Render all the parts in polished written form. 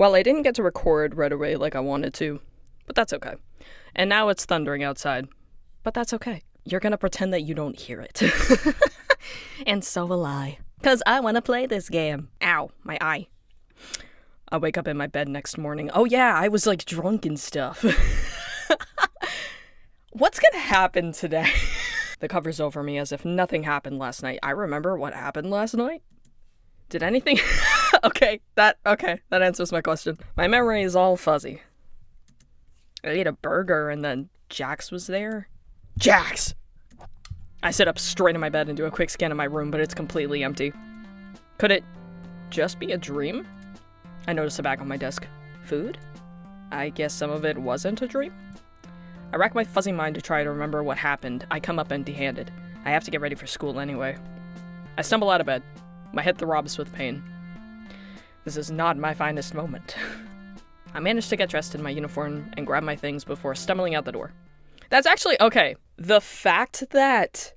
Well, I didn't get to record right away like I wanted to, but that's okay. And now it's thundering outside, but that's okay. You're gonna pretend that you don't hear it. And so will I. Because I want to play this game. Ow, my eye. I wake up in my bed next morning. Oh yeah, I was like drunk and stuff. What's gonna happen today? The cover's over me as if nothing happened last night. I remember what happened last night. Did anything? Okay, that answers my question. My memory is all fuzzy. I ate a burger and then Jax was there. Jax! I sit up straight in my bed and do a quick scan of my room, but it's completely empty. Could it just be a dream? I notice a bag on my desk. Food? I guess some of it wasn't a dream? I rack my fuzzy mind to try to remember what happened. I come up empty-handed. I have to get ready for school anyway. I stumble out of bed. My head throbs with pain. This is not my finest moment. I manage to get dressed in my uniform and grab my things before stumbling out the door. That's actually, okay, the fact that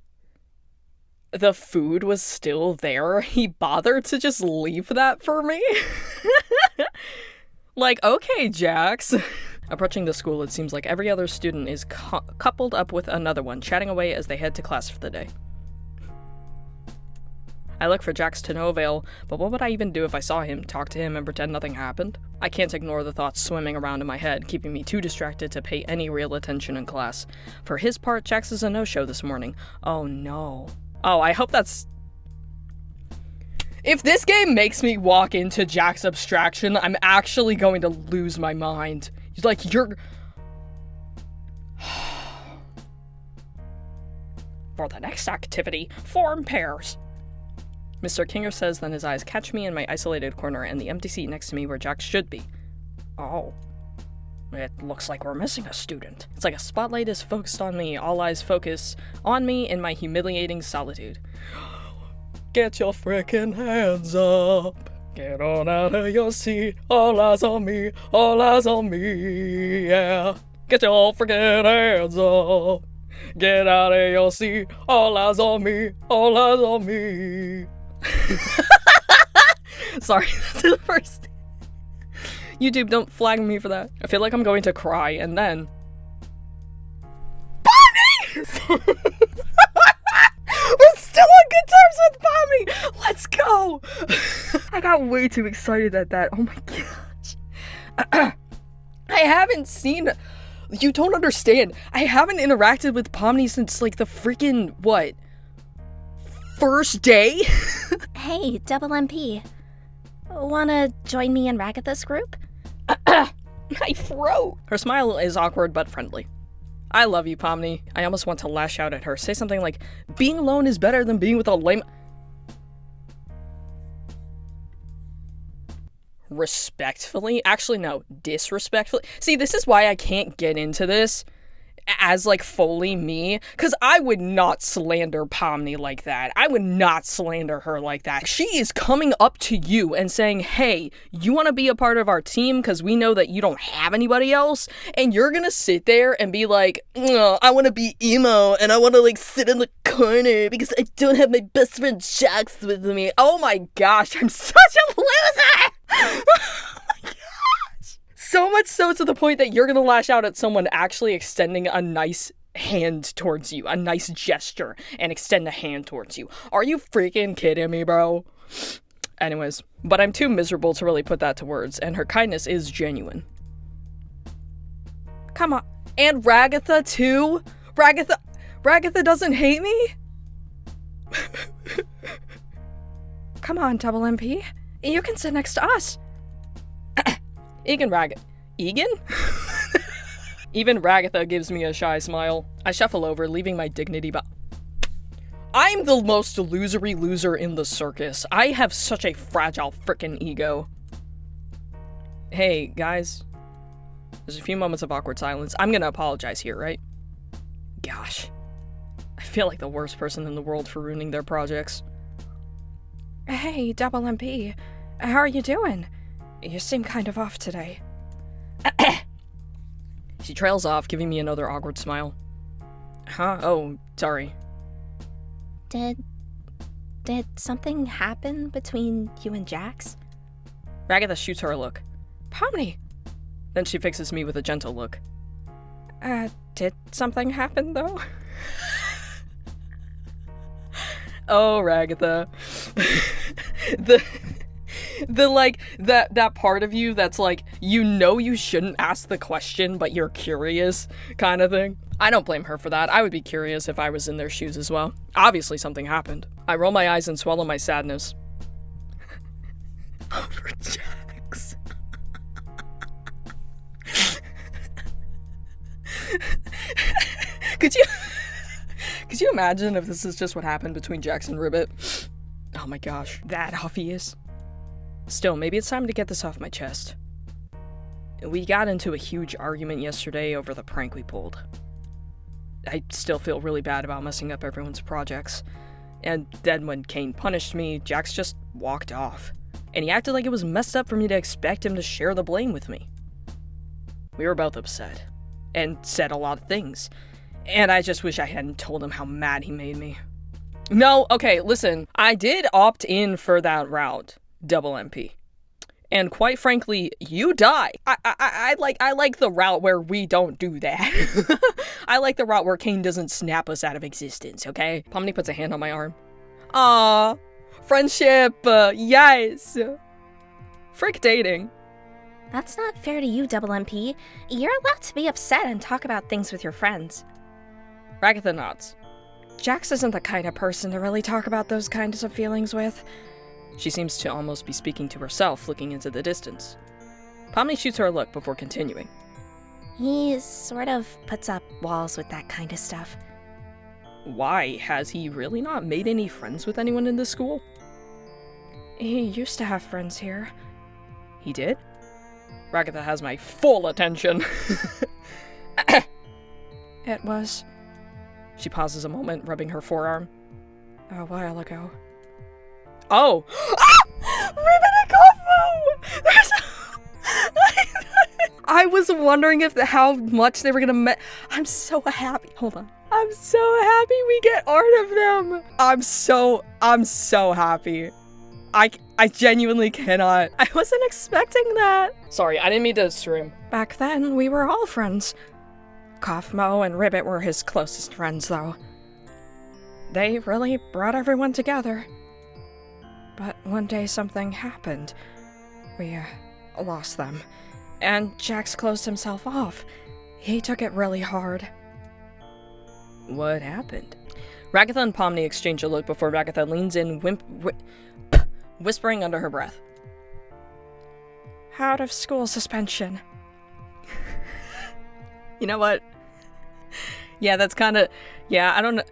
the food was still there, he bothered to just leave that for me? Like, okay, Jax. Approaching the school, it seems like every other student is coupled up with another one, chatting away as they head to class for the day. I look for Jax to no avail, but what would I even do if I saw him, talk to him, and pretend nothing happened? I can't ignore the thoughts swimming around in my head, keeping me too distracted to pay any real attention in class. For his part, Jax is a no-show this morning. Oh no. Oh, I hope that's... If this game makes me walk into Jax Abstraction, I'm actually going to lose my mind. Like, you're... For the next activity, form pairs. Mr. Kinger says, then his eyes catch me in my isolated corner and the empty seat next to me where Jax should be. Oh. It looks like we're missing a student. It's like a spotlight is focused on me, all eyes focus on me in my humiliating solitude. Get your frickin' hands up. Get on out of your seat. All eyes on me, yeah. Get your frickin' hands up. Get out of your seat. All eyes on me, Sorry, that's the first. YouTube, don't flag me for that. I feel like I'm going to cry, and then... Bonnie! We're still on good terms with Bonnie! Let's go! I got way too excited at that. Oh my gosh. I haven't seen... You don't understand. I haven't interacted with Pomni since, like, the freaking, what? First day? Hey, Double MP. Wanna join me in Ragatha's group? My throat! Her smile is awkward but friendly. I love you, Pomni. I almost want to lash out at her. Say something like, being alone is better than being with a lame... Respectfully? Actually, no. Disrespectfully? See, this is why I can't get into this as, like, fully me, because I would not slander Pomni like that. I would not slander her like that. She is coming up to you and saying, hey, you want to be a part of our team because we know that you don't have anybody else, and you're gonna sit there and be like, I want to be emo, and I want to, like, sit in the corner because I don't have my best friend Jax with me. Oh my gosh, I'm such a loser! Oh my gosh! So much so to the point that you're gonna lash out at someone actually extending a nice hand towards you, a nice gesture, and extend a hand towards you. Are you freaking kidding me, bro? Anyways, but I'm too miserable to really put that to words, and her kindness is genuine. Come on. And Ragatha, too? Ragatha doesn't hate me? Come on, Double MP. You can sit next to us. Egan? Even Ragatha gives me a shy smile. I shuffle over, leaving my dignity I'm the most losery loser in the circus. I have such a fragile frickin' ego. Hey, guys. There's a few moments of awkward silence. I'm gonna apologize here, right? Gosh. I feel like the worst person in the world for ruining their projects. Hey, Double MP. How are you doing? You seem kind of off today. She trails off, giving me another awkward smile. Huh? Oh, sorry. Did something happen between you and Jax? Ragatha shoots her a look. Pomni. Then she fixes me with a gentle look. Did something happen, though? Oh, Ragatha. the like, that part of you that's like, you know you shouldn't ask the question, but you're curious kind of thing. I don't blame her for that. I would be curious if I was in their shoes as well. Obviously something happened. I roll my eyes and swallow my sadness. Over Jax. Could you imagine if this is just what happened between Jax and Ribbit? Oh my gosh, that obvious. Still, maybe it's time to get this off my chest. We got into a huge argument yesterday over the prank we pulled. I still feel really bad about messing up everyone's projects. And then when Kane punished me, Jax just walked off. And he acted like it was messed up for me to expect him to share the blame with me. We were both upset. And said a lot of things. And I just wish I hadn't told him how mad he made me. No, okay, listen. I did opt in for that route, double MP. And quite frankly, you die. I like the route where we don't do that. I like the route where Kane doesn't snap us out of existence, okay? Pomni puts a hand on my arm. Aww, friendship, yes. Frick dating. That's not fair to you, Double MP. You're allowed to be upset and talk about things with your friends. Ragatha nods. Jax isn't the kind of person to really talk about those kinds of feelings with. She seems to almost be speaking to herself, looking into the distance. Pomni shoots her a look before continuing. He sort of puts up walls with that kind of stuff. Why? Has he really not made any friends with anyone in this school? He used to have friends here. He did? Ragatha has my full attention. It was... She pauses a moment, rubbing her forearm. A while ago. Oh! Ribbit and Cosmo! I was wondering if how much they were gonna I'm so happy. Hold on. I'm so happy we get art of them. I'm so happy. I genuinely cannot. I wasn't expecting that. Sorry, I didn't mean to stream. Back then, we were all friends. Cosmo and Ribbit were his closest friends, though. They really brought everyone together. But one day something happened. We lost them. And Jax closed himself off. He took it really hard. What happened? Ragatha and Pomni exchange a look before Ragatha leans in, whispering under her breath. Out of school suspension. You know what? Yeah, that's kind of... Yeah, I don't know...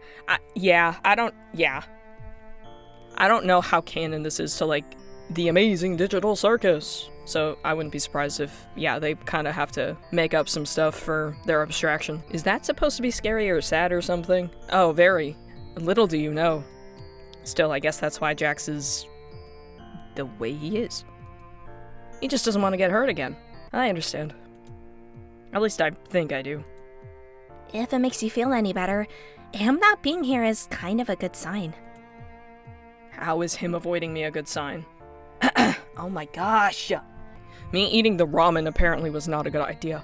I don't know how canon this is to, like, the amazing digital circus. So I wouldn't be surprised if, yeah, they kind of have to make up some stuff for their abstraction. Is that supposed to be scary or sad or something? Oh, very. Little do you know. Still, I guess that's why Jax is the way he is. He just doesn't want to get hurt again. I understand. At least I think I do. If it makes you feel any better, him not being here is kind of a good sign. How is him avoiding me a good sign? Oh my gosh! Me eating the ramen apparently was not a good idea.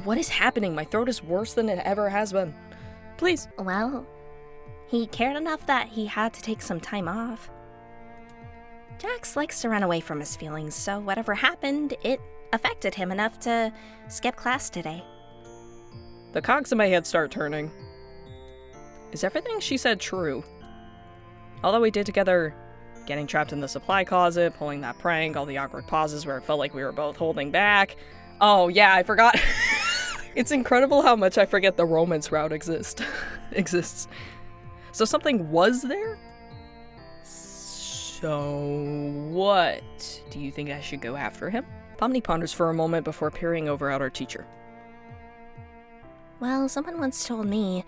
What is happening? My throat is worse than it ever has been. Please. Well, he cared enough that he had to take some time off. Jax likes to run away from his feelings, so whatever happened, it affected him enough to skip class today. The cogs in my head start turning. Is everything she said true? Although we did together, getting trapped in the supply closet, pulling that prank, all the awkward pauses where it felt like we were both holding back. Oh yeah, I forgot. It's incredible how much I forget the romance route exists. So something was there? So what? Do you think I should go after him? Pomni ponders for a moment before peering over at our teacher. Well, someone once told me,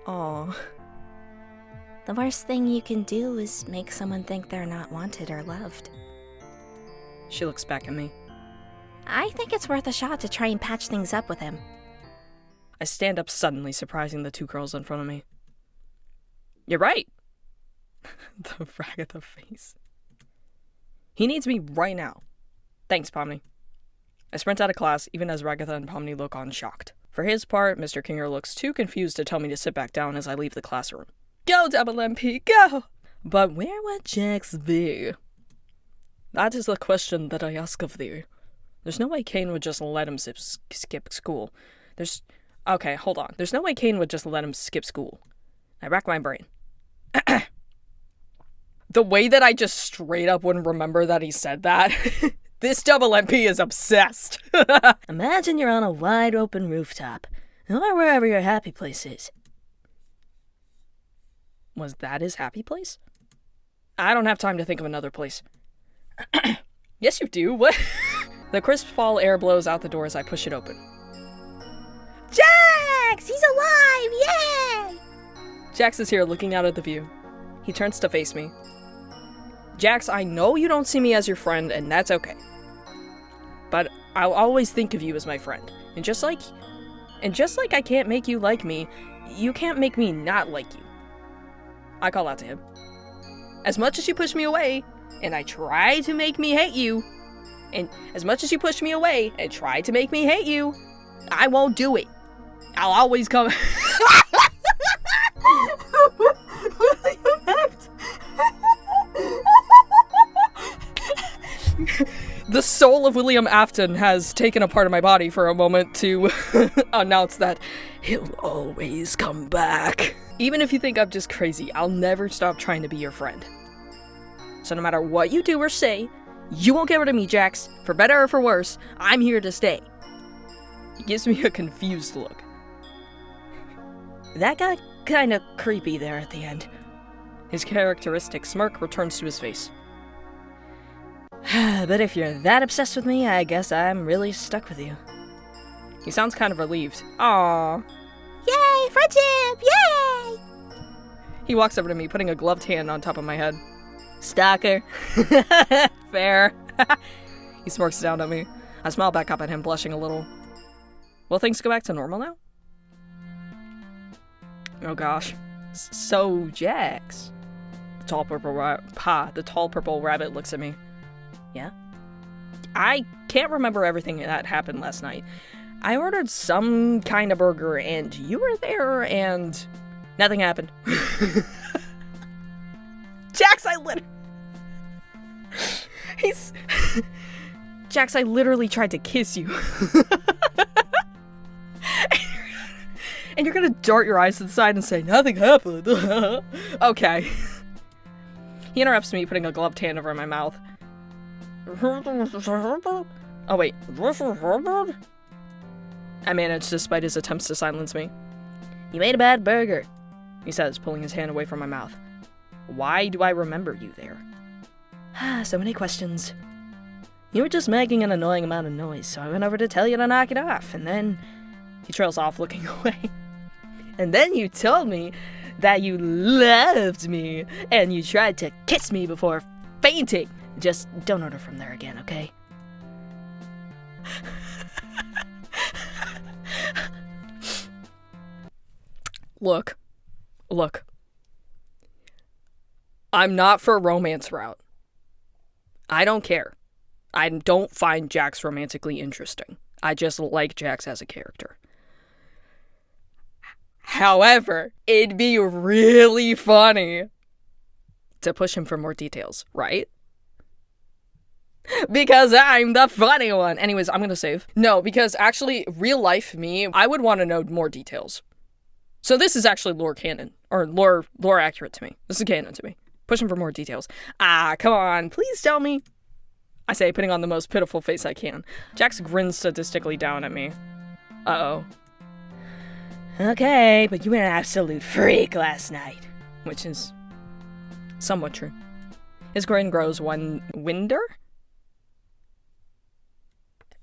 Aw. the worst thing you can do is make someone think they're not wanted or loved. She looks back at me. I think it's worth a shot to try and patch things up with him. I stand up suddenly, surprising the two girls in front of me. You're right. The Ragatha face. He needs me right now. Thanks, Pomni. I sprint out of class, even as Ragatha and Pomni look on shocked. For his part, Mr. Kinger looks too confused to tell me to sit back down as I leave the classroom. Go, Double MP, go! But where would Jax be? That is the question that I ask of thee. There's no way Kane would just let him skip school. Okay, hold on. There's no way Kane would just let him skip school. I rack my brain. The way that I just straight up wouldn't remember that he said that. This Double MP is obsessed. Imagine you're on a wide open rooftop, or wherever your happy place is. Was that his happy place? I don't have time to think of another place. Yes, you do. What? The crisp fall air blows out the door as I push it open. Jax! He's alive! Yay! Jax is here looking out at the view. He turns to face me. Jax, I know you don't see me as your friend, and that's okay. But I'll always think of you as my friend. And just like I can't make you like me, you can't make me not like you. I call out to him. As much as you push me away, and I try to make me hate you, and as much as you push me away and try to make me hate you, I won't do it. I'll always come. The soul of William Afton has taken a part of my body for a moment to announce that he'll always come back. Even if you think I'm just crazy, I'll never stop trying to be your friend. So no matter what you do or say, you won't get rid of me, Jax. For better or for worse, I'm here to stay. He gives me a confused look. That got kind of creepy there at the end. His characteristic smirk returns to his face. But if you're that obsessed with me, I guess I'm really stuck with you. He sounds kind of relieved. Aww. Yay, friendship! Yay! He walks over to me, putting a gloved hand on top of my head. Stalker. Fair. He smirks down at me. I smile back up at him, blushing a little. Will things go back to normal now? Oh gosh. So, Jax. The tall purple rabbit looks at me. Yeah? I can't remember everything that happened last night. I ordered some kind of burger and you were there and nothing happened. Jax, Jax, I literally tried to kiss you. And you're gonna dart your eyes to the side and say, nothing happened. Okay. He interrupts me, putting a gloved hand over my mouth. Oh wait. I managed despite his attempts to silence me. You made a bad burger, he says, pulling his hand away from my mouth. Why do I remember you there? So many questions. You were just making an annoying amount of noise, so I went over to tell you to knock it off, and then... He trails off, looking away. And then you told me that you loved me, and you tried to kiss me before fainting. Just don't order from there again, okay? Look. I'm not for a romance route. I don't care. I don't find Jax romantically interesting. I just like Jax as a character. However, it'd be really funny to push him for more details, right? Because I'm the funny one. Anyways, I'm gonna save. No, because actually, real life me, I would want to know more details. So this is actually lore canon, or lore accurate to me. This is canon to me. Push him for more details. Come on, please tell me. I say, putting on the most pitiful face I can. Jax grins sadistically down at me. Uh-oh. Okay, but you were an absolute freak last night. Which is somewhat true. His grin grows winder?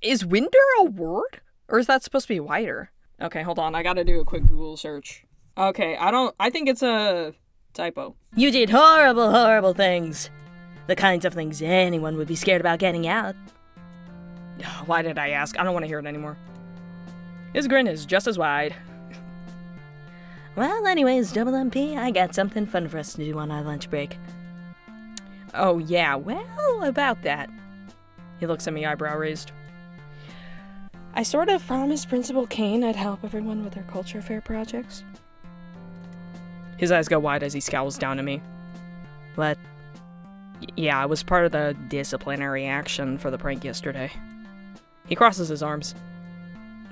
Is winder a word? Or is that supposed to be wider? Okay, hold on. I gotta do a quick Google search. Okay, I think it's a typo. You did horrible, horrible things. The kinds of things anyone would be scared about getting out. Why did I ask? I don't want to hear it anymore. His grin is just as wide. Well, anyways, Double MP, I got something fun for us to do on our lunch break. Oh, yeah. Well, about that. He looks at me, eyebrow raised. I sort of promised Principal Kane I'd help everyone with their culture fair projects. His eyes go wide as he scowls down at me. But, yeah, I was part of the disciplinary action for the prank yesterday. He crosses his arms.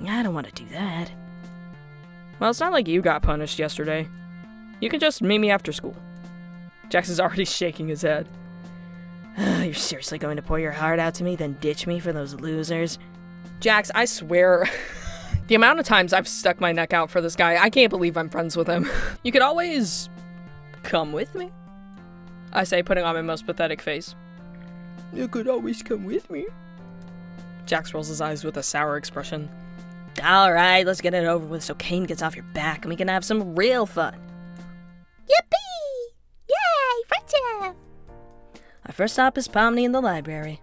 I don't want to do that. Well, it's not like you got punished yesterday. You can just meet me after school. Jax is already shaking his head. You're seriously going to pour your heart out to me, then ditch me for those losers? Jax, I swear, the amount of times I've stuck my neck out for this guy, I can't believe I'm friends with him. You could always come with me, I say, putting on my most pathetic face. You could always come with me. Jax rolls his eyes with a sour expression. Alright, let's get it over with so Kane gets off your back and we can have some real fun. Yippee! Yay! Friendship! Our first stop is Pomni in the library.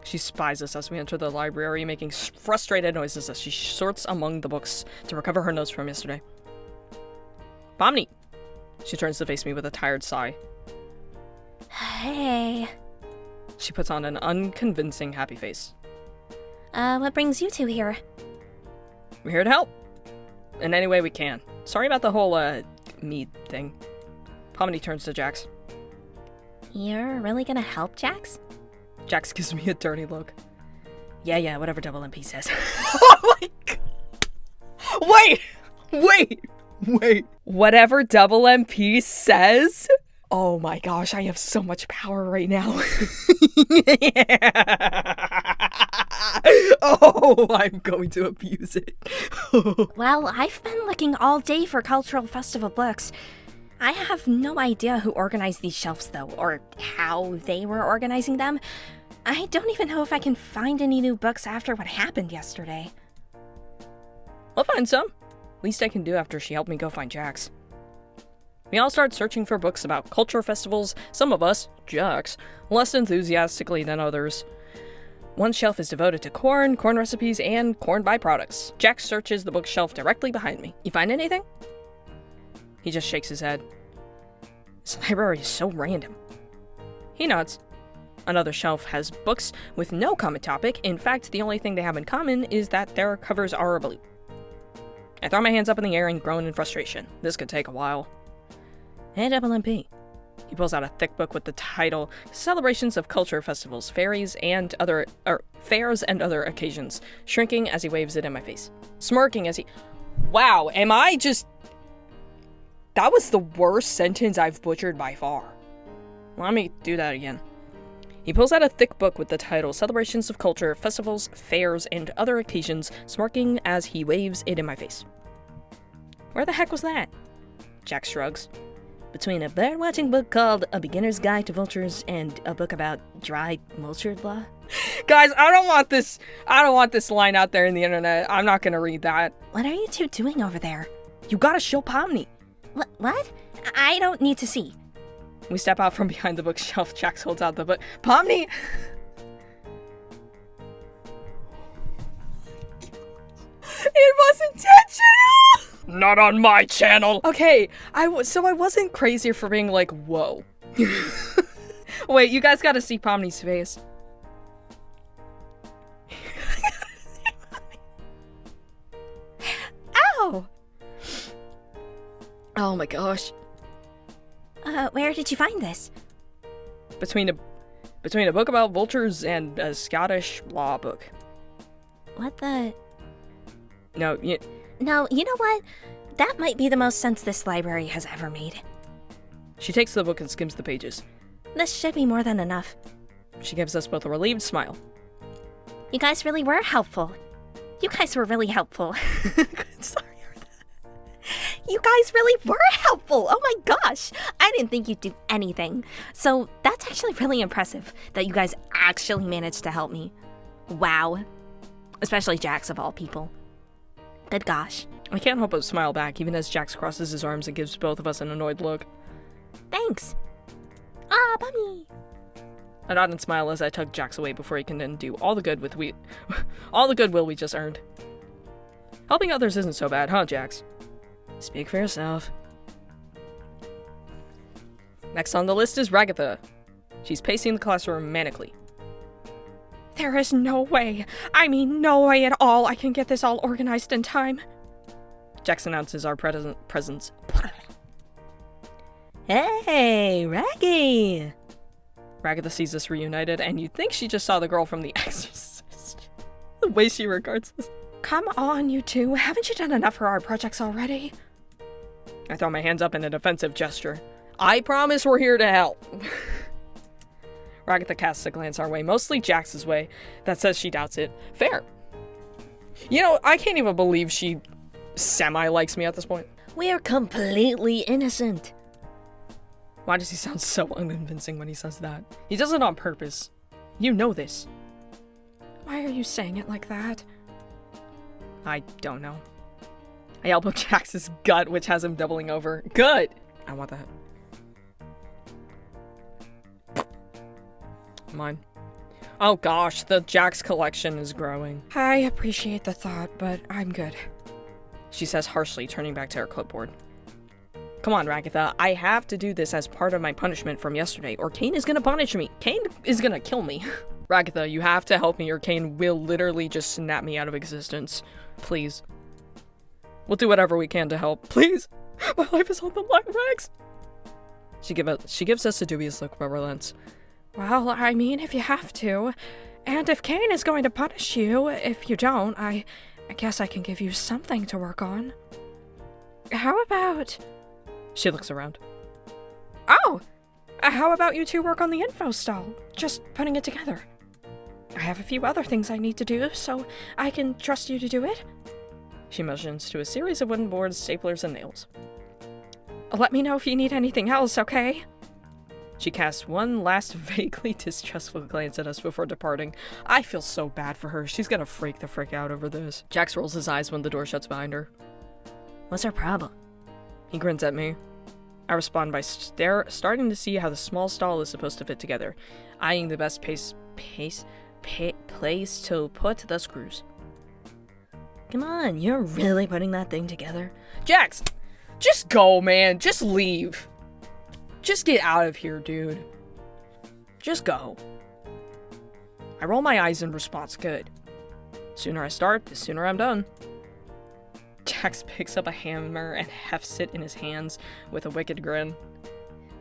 She spies us as we enter the library, making frustrated noises as she sorts among the books to recover her notes from yesterday. Pomni! She turns to face me with a tired sigh. Hey. She puts on an unconvincing happy face. What brings you two here? We're here to help. In any way we can. Sorry about the whole, mead thing. Pomni turns to Jax. You're really gonna help, Jax? Jax gives me a dirty look. Yeah, whatever Double MP says. Oh my god! Wait! Whatever Double MP says? Oh my gosh, I have so much power right now. Oh, I'm going to abuse it. Well, I've been looking all day for cultural festival books. I have no idea who organized these shelves, though, or how they were organizing them. I don't even know if I can find any new books after what happened yesterday. I'll find some. Least I can do after she helped me go find Jax. We all start searching for books about culture festivals, some of us, Jax, less enthusiastically than others. One shelf is devoted to corn recipes, and corn byproducts. Jax searches the bookshelf directly behind me. You find anything? He just shakes his head. This library is so random. He nods. Another shelf has books with no common topic. In fact, the only thing they have in common is that their covers are blue. I throw my hands up in the air and groan in frustration. This could take a while. Hey, Double MP. He pulls out a thick book with the title Celebrations of Culture Festivals, Fairs and Other Occasions, shrinking as he waves it in my face. Smirking as he... Wow, am I just... That was the worst sentence I've butchered by far. Let me do that again. He pulls out a thick book with the title Celebrations of Culture, Festivals, Fairs, and Other Occasions, smirking as he waves it in my face. Where the heck was that? Jax shrugs. Between a bird-watching book called A Beginner's Guide to Vultures and a book about dry vulture law. Guys, I don't want this line out there in the internet. I'm not gonna read that. What are you two doing over there? You gotta show Pomni. What? I don't need to see. We step out from behind the bookshelf. Jax holds out the book. Pomni! It was intentional! Not on my channel! Okay, so I wasn't crazy for being like, whoa. Wait, you guys gotta see Pomni's face. Ow! Oh my gosh. Where did you find this? Between a book about vultures and a Scottish law book. What the... No, you know what? That might be the most sense this library has ever made. She takes the book and skims the pages. This should be more than enough. She gives us both a relieved smile. You guys really were helpful. You guys were really helpful. Sorry. You guys really were helpful! Oh my gosh! I didn't think you'd do anything. So that's actually really impressive that you guys actually managed to help me. Wow. Especially Jax of all people. Good gosh. I can't help but smile back even as Jax crosses his arms and gives both of us an annoyed look. Thanks. Bummy. I nod and smile as I tug Jax away before he can undo all the goodwill we just earned. Helping others isn't so bad, huh, Jax? Speak for yourself. Next on the list is Ragatha. She's pacing the classroom manically. There is no way, I mean no way at all I can get this all organized in time. Jax announces our presence. Hey, Raggy! Ragatha sees us reunited, and you'd think she just saw the girl from The Exorcist. The way she regards us. Come on, you two. Haven't you done enough for our projects already? I throw my hands up in a defensive gesture. I promise we're here to help. Ragatha casts a glance our way, mostly Jax's way, that says she doubts it. Fair. You know, I can't even believe she semi-likes me at this point. We're completely innocent. Why does he sound so unconvincing when he says that? He does it on purpose. You know this. Why are you saying it like that? I don't know. I elbow Jax's gut, which has him doubling over. Good! I want that. Mine. Oh gosh, the Jax collection is growing. I appreciate the thought, but I'm good. She says harshly, turning back to her clipboard. Come on, Ragatha, I have to do this as part of my punishment from yesterday, or Kane is gonna punish me. Kane is gonna kill me. Ragatha, you have to help me or Kane will literally just snap me out of existence. Please. We'll do whatever we can to help. Please! My life is on the line, Rex! She gives us a dubious look but relents. Well, I mean, if you have to. And if Kane is going to punish you, if you don't, I guess I can give you something to work on. How about... She looks around. Oh! How about you two work on the info stall? Just putting it together. I have a few other things I need to do, so I can trust you to do it. She motions to a series of wooden boards, staplers, and nails. Let me know if you need anything else, okay? She casts one last vaguely distrustful glance at us before departing. I feel so bad for her. She's gonna freak the frick out over this. Jax rolls his eyes when the door shuts behind her. What's our problem? He grins at me. I respond by starting to see how the small stall is supposed to fit together, eyeing the best place to put the screws. Come on, you're really putting that thing together? Jax! Just go, man. Just leave. Just get out of here, dude. Just go. I roll my eyes in response. Good. Sooner I start, the sooner I'm done. Jax picks up a hammer and hefts it in his hands with a wicked grin.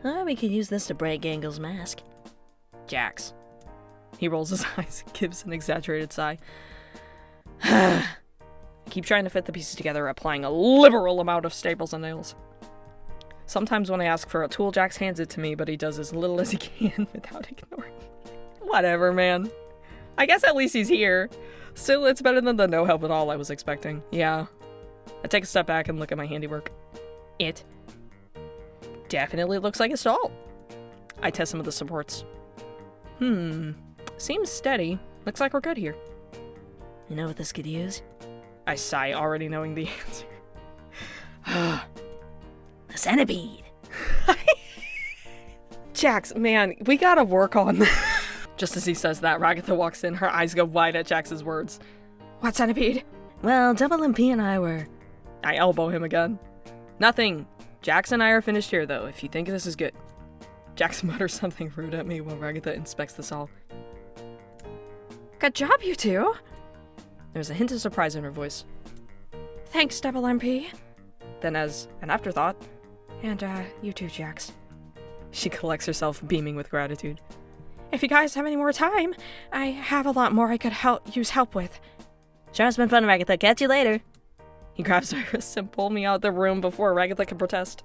We could use this to break Gangle's mask. Jax. He rolls his eyes and gives an exaggerated sigh. Keep trying to fit the pieces together, applying a liberal amount of staples and nails. Sometimes when I ask for a tool, Jax hands it to me, but he does as little as he can without ignoring me. Whatever, man. I guess at least he's here. Still, it's better than the no help at all I was expecting. Yeah. I take a step back and look at my handiwork. It definitely looks like a stall. I test some of the supports. Seems steady. Looks like we're good here. You know what this could use? I sigh, already knowing the answer. A centipede. Jax, man, we gotta work on this. Just as he says that, Ragatha walks in. Her eyes go wide at Jax's words. What centipede? Well, Double MP and I were... I elbow him again. Nothing. Jax and I are finished here, though, if you think this is good. Jax mutters something rude at me while Ragatha inspects the stall. Good job, you two. There's a hint of surprise in her voice. Thanks, Double MP. Then as an afterthought, and you too, Jax. She collects herself, beaming with gratitude. If you guys have any more time, I have a lot more I could use help with. Sure, it's been fun, Ragatha. Catch you later. He grabs my wrist and pulls me out of the room before Ragatha can protest.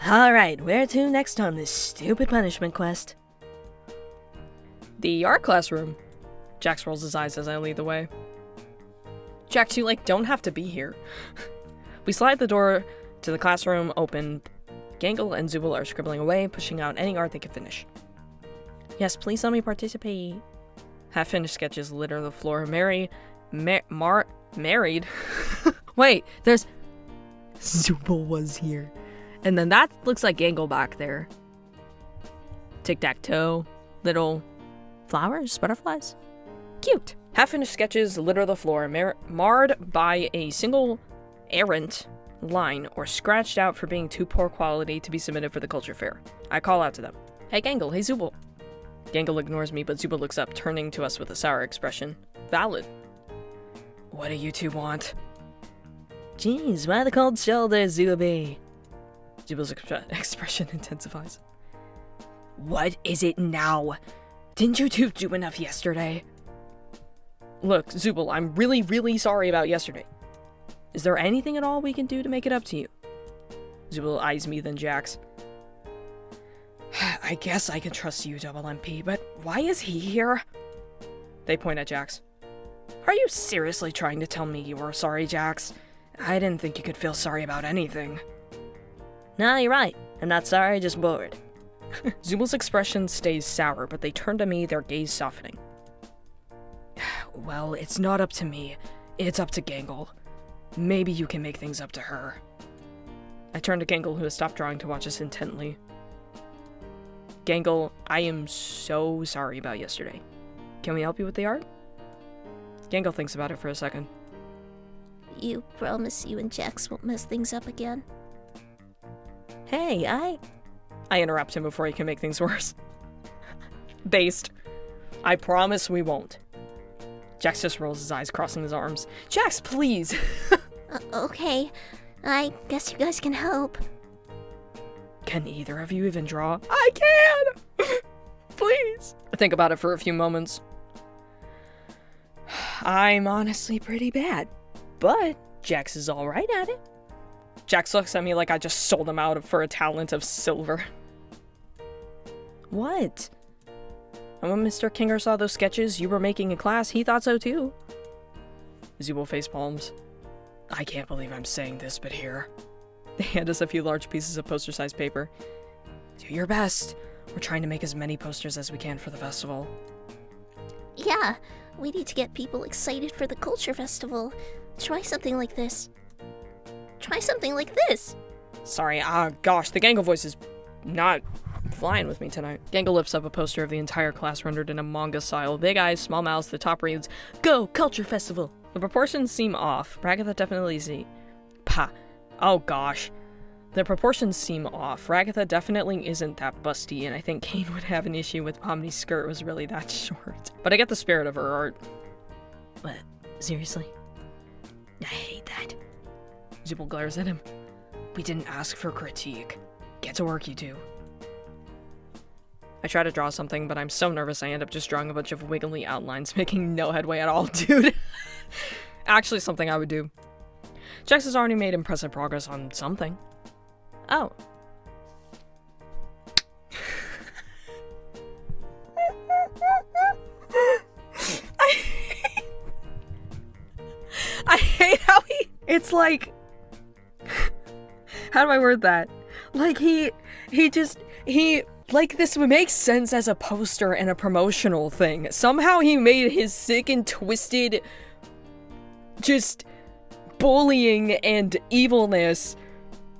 Alright, where to next on this stupid punishment quest? The art classroom. Jax rolls his eyes as I lead the way. Jax, you, don't have to be here. We slide the door to the classroom open. Gangle and Zubul are scribbling away, pushing out any art they can finish. Yes, please let me participate. Half-finished sketches litter the floor. Married? Wait, there's... Zubul was here. And then that looks like Gangle back there. Tic-tac-toe. Little flowers? Butterflies? Cute. Half-finished sketches litter the floor, marred by a single errant line or scratched out for being too poor quality to be submitted for the culture fair. I call out to them. Hey Gangle, hey Zubul. Gangle ignores me, but Zubul looks up, turning to us with a sour expression. Valid. What do you two want? Jeez, why the cold shoulders, Zubi? Zubul's expression intensifies. What is it now? Didn't you two do enough yesterday? Look, Zubul, I'm really, really sorry about yesterday. Is there anything at all we can do to make it up to you? Zubul eyes me, then Jax. I guess I can trust you, Double MP, but why is he here? They point at Jax. Are you seriously trying to tell me you were sorry, Jax? I didn't think you could feel sorry about anything. No, you're right. I'm not sorry, just bored. Zubul's expression stays sour, but they turn to me, their gaze softening. Well, it's not up to me. It's up to Gangle. Maybe you can make things up to her. I turn to Gangle, who has stopped drawing to watch us intently. Gangle, I am so sorry about yesterday. Can we help you with the art? Gangle thinks about it for a second. You promise you and Jax won't mess things up again? Hey, I interrupt him before he can make things worse. Based. I promise we won't. Jax just rolls his eyes, crossing his arms. Jax, please! Okay. I guess you guys can help. Can either of you even draw? I can! Please! I think about it for a few moments. I'm honestly pretty bad, but Jax is alright at it. Jax looks at me like I just sold him out for a talent of silver. What? And when Mr. Kinger saw those sketches you were making in class, he thought so too. Zubul face palms. I can't believe I'm saying this, but here. They hand us a few large pieces of poster-sized paper. Do your best. We're trying to make as many posters as we can for the festival. Yeah, we need to get people excited for the culture festival. Try something like this. Try something like this. Sorry, gosh, the Gangle voice is not flying with me tonight. Gangle lifts up a poster of the entire class rendered in a manga style. Big eyes, small mouths, the top reads, Go, Culture Festival! The proportions seem off. Ragatha definitely see. Oh gosh. The proportions seem off. Ragatha definitely isn't that busty, and I think Kane would have an issue with Omni's skirt was really that short. But I get the spirit of her art. What? Seriously? I hate that. Zubul glares at him. We didn't ask for critique. Get to work, you two. I try to draw something, but I'm so nervous I end up just drawing a bunch of wiggly outlines, making no headway at all, dude. Actually, something I would do. Jax has already made impressive progress on something. Oh. I hate how it's like, how do I word that? Like like this would make sense as a poster and a promotional thing. Somehow he made his sick and twisted, just bullying and evilness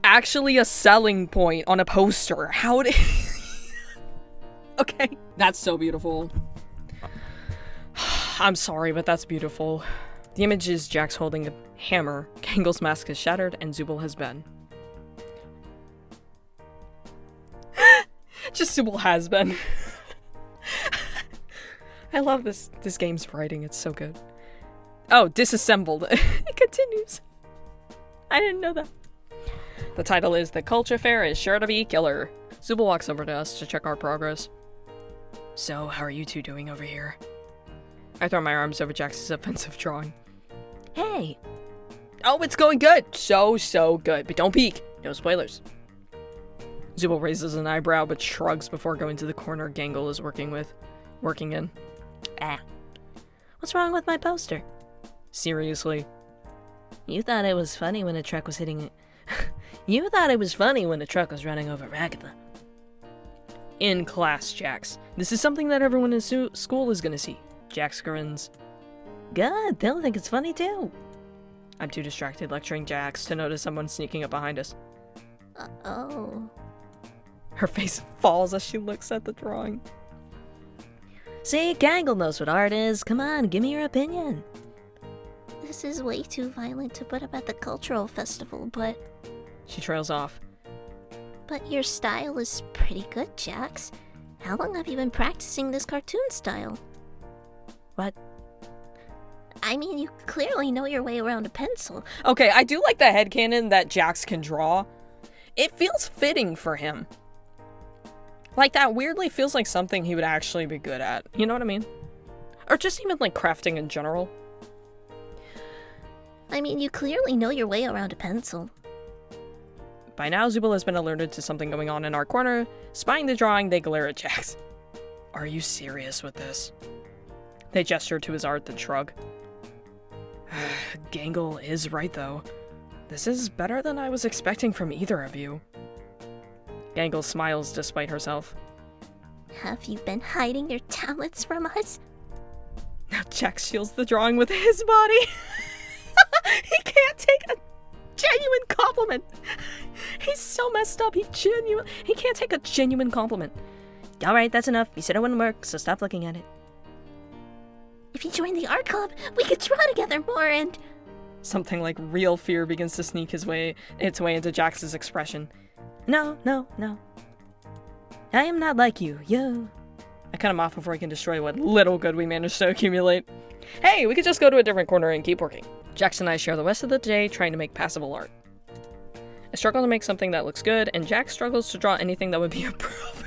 actually a selling point on a poster. How did... Okay, that's so beautiful. I'm sorry, but that's beautiful. The image is Jax holding a hammer, Gangle's mask is shattered, and Zubul has been. Just Zubul has been. I love this game's writing, it's so good. Oh, disassembled. It continues. I didn't know that. The title is The Culture Fair is Sure to Be Killer. Zubul walks over to us to check our progress. So, how are you two doing over here? I throw my arms over Jax's offensive drawing. Hey! Oh, it's going good! So good. But don't peek. No spoilers. Zubul raises an eyebrow but shrugs before going to the corner Gangle is working in. What's wrong with my poster? Seriously. You thought it was funny when a truck was hitting it. You thought it was funny when the truck was running over Ragatha. In class, Jax. This is something that everyone in school is gonna see. Jax grins. Good, they'll think it's funny too. I'm too distracted lecturing Jax to notice someone sneaking up behind us. Oh. Her face falls as she looks at the drawing. See, Gangle knows what art is. Come on, give me your opinion. This is way too violent to put up at the cultural festival, but... She trails off. But your style is pretty good, Jax. How long have you been practicing this cartoon style? What? I mean, you clearly know your way around a pencil. Okay, I do like the headcanon that Jax can draw. It feels fitting for him. Like, that weirdly feels like something he would actually be good at. You know what I mean? Or just even, like, crafting in general. I mean, you clearly know your way around a pencil. By now, Zubul has been alerted to something going on in our corner. Spying the drawing, they glare at Jax. Are you serious with this? They gesture to his art, then shrug. Gangle is right, though. This is better than I was expecting from either of you. Gangle smiles despite herself. Have you been hiding your talents from us? Now Jax shields the drawing with his body. He can't take a genuine compliment. He's so messed up. He can't take a genuine compliment. Alright, that's enough. You said it wouldn't work, so stop looking at it. If you join the art club, we could draw together more and... Something like real fear begins to sneak its way into Jax's expression. No. I am not like you, yo. I cut him off before he can destroy what little good we managed to accumulate. Hey, we could just go to a different corner and keep working. Jax and I share the rest of the day trying to make passable art. I struggle to make something that looks good, and Jax struggles to draw anything that would be appropriate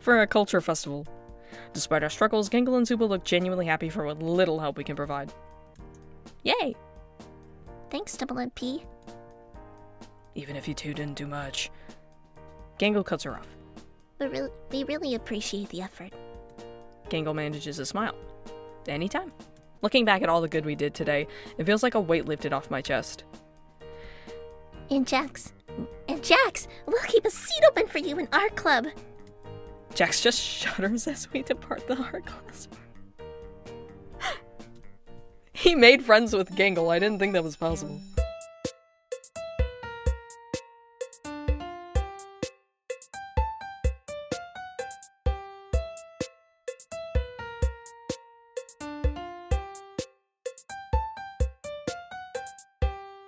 for a culture festival. Despite our struggles, Gangle and Zubul look genuinely happy for what little help we can provide. Yay! Thanks, Double MP. Even if you two didn't do much. Gangle cuts her off. We really appreciate the effort. Gangle manages a smile. Anytime. Looking back at all the good we did today, it feels like a weight lifted off my chest. And Jax, we'll keep a seat open for you in art club. Jax just shudders as we depart the art class. He made friends with Gangle. I didn't think that was possible.